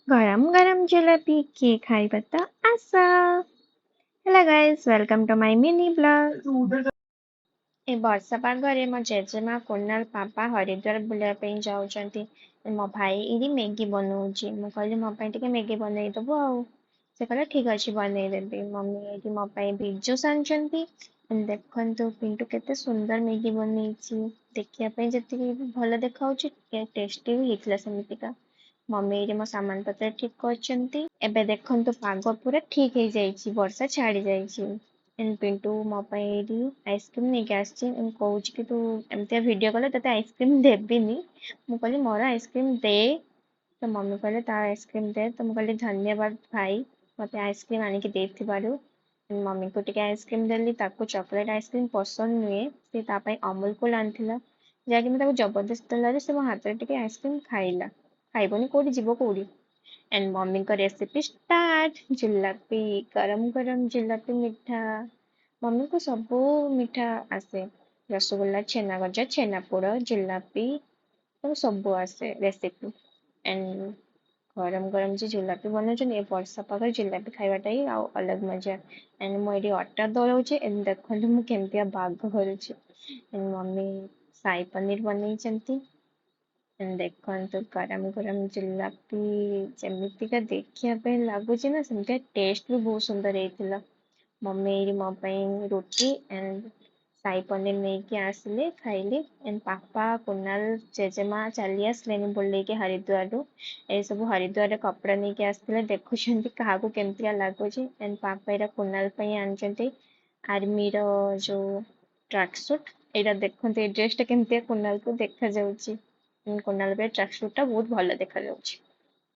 गरम गरम जिलेबी किए खाଇବା ତ ଆସ। ହେଲା guys, welcome to my mini blog. ଏ ବର୍ଷା ପାଗରେ ମୋ ଜେଜେମା, କୁନାଲ, ପାପା ହରିଦ୍ୱାର ବୁଲିବା ପାଇଁ ଯାଉଛନ୍ତି। ମୋ ଭାଇ ଏଇଠି ମ୍ୟାଗି ବନଉଛି। ମୁଁ କହିଲି ମୋ ପାଇଁ ଟିକେ ମ୍ୟାଗି ବନେଇଦବୁ ଆଉ। ସେ କହିଲା ଠିକ୍ ଅଛି ବନେଇଦେବି। ମମି ଏଇଠି ମୋ ପାଇଁ ବିଟ୍ ଜୁସ୍ ଆଣିଛନ୍ତି। ଦେଖନ୍ତୁ ପିଣ୍ଟୁ କେତେ ସୁନ୍ଦର ମ୍ୟାଗି ବନେଇଛି। ଦେଖିବା ପାଇଁ ଯେତିକି ଭଲ ଦେଖାଉଛି ଟେଷ୍ଟି ବି ହେଇଥିଲା ସେମିତିକା। ମମି ଏଇଠି ମୋ ସାମାନ ପତ୍ର ଠିକ୍ କରିଛନ୍ତି। ଏବେ ଦେଖନ୍ତୁ ପାଗ ପୁରା ଠିକ୍ ହେଇଯାଇଛି, ବର୍ଷା ଛାଡି ଯାଇଛି। ପିଣ୍ଟୁ ମୋ ପାଇଁ ଏଇଠି ଆଇସ୍କ୍ରିମ୍ ନେଇକି ଆସିଛି। ମୁଁ କହୁଛି କି ତୁ ଏମିତିଆ ଭିଡ଼ିଓ କଲେ ତତେ ଆଇସ୍କ୍ରିମ୍ ଦେବିନି। ମୁଁ କହିଲି ମୋର ଆଇସ୍କ୍ରିମ୍ ଦେ। ତ ମମି କହିଲେ ତା ଆଇସ୍କ୍ରିମ୍ ଦେ। ତ ମୁଁ କହିଲି ଧନ୍ୟବାଦ ଭାଇ, ମୋତେ ଆଇସ୍କ୍ରିମ୍ ଆଣିକି ଦେଇଥିବାରୁ। ମମିଙ୍କୁ ଟିକେ ଆଇସ୍କ୍ରିମ୍ ଦେଲି। ତାକୁ ଚକୋଲେଟ୍ ଆଇସ୍କ୍ରିମ୍ ପସନ୍ଦ ନୁହେଁ, ସେ ତା ପାଇଁ ଅମୁଲ କୁଲ୍ ଆଣିଥିଲା, ଯାହାକି ମୁଁ ତାକୁ ଜବରଦସ୍ତ ଦେଲାରୁ ସେ ମୋ ହାତରେ ଟିକେ ଆଇସ୍କ୍ରିମ୍ ଖାଇଲା। ଖାଇବନି କୋଉଠି ଯିବ କୋଉଠି। एंड मम्मी का रेसिपी स्टार्ट। जिलापी, गरम गरम जिलापी मिठा। मम्मी को ସବୁ ମିଠା ଆସେ। ରସଗୋଲା, ଛେନାଗଜା, ଛେନାପୋଡ଼, ଜିଲାପି ତାକୁ ସବୁ ଆସେ ରେସିପି। ଏଣ୍ଡ ଗରମ ଗରମ ଯେ ଜିଲାପି ବନଉଛନ୍ତି, ଏ ବର୍ଷା ପାଗରେ ଜିଲାପି ଖାଇବାଟା ହିଁ ଆଉ ଅଲଗ ମଜା। ଏଣ୍ଡ ମୁଁ ଏଠି ଅଟା ଦଳଉଛି। ଏଣ୍ଡ ଦେଖନ୍ତୁ ମୁଁ କେମିତିଆ ବାଗ କରୁଛି। ଏଣ୍ଡ ମମ୍ମୀ ସାଇ ପନିର ବନେଇଛନ୍ତି। ଦେଖନ୍ତୁ ଗରମ ଗରମ ଜିଲାପି ଯେମିତିକା ଦେଖିବା ପାଇଁ ଲାଗୁଛି ନା, ସେମିତିକା ଟେଷ୍ଟ ବି ବହୁତ ସୁନ୍ଦର ହେଇଥିଲା। ମମି ଏଇଠି ମୋ ପାଇଁ ରୁଟି ଏଣ୍ଡ ସାଇ ପନିର ନେଇକି ଆସିଲେ, ଖାଇଲି। ଏଣ୍ଡ ପାପା, କୁନାଲ, ଜେଜେମା ଚାଲି ଆସିଲେଣି ବୁଲେଇକି ହରିଦ୍ୱାରରୁ। ଏସବୁ ହରିଦ୍ୱାରରେ କପଡ଼ା ନେଇକି ଆସିଥିଲେ, ଦେଖୁଛନ୍ତି କାହାକୁ କେମିତିକା ଲାଗୁଛି। ଏଣ୍ଡ ପାପା ଏଇଟା କୁନାଲ ପାଇଁ ଆଣିଛନ୍ତି ଆର୍ମିର ଯୋଉ ଟ୍ରାକ୍ ସୁଟ୍। ଏଇଟା ଦେଖନ୍ତୁ, ଏଇ ଡ୍ରେସଟା କେମିତିଆ କୁନାଲକୁ ଦେଖାଯାଉଛି। କୁନାଲ ପାଇଁ ଟ୍ରାକ୍ ସୁଟ୍ ଟା ବହୁତ ଭଲ ଦେଖାଯାଉଛି।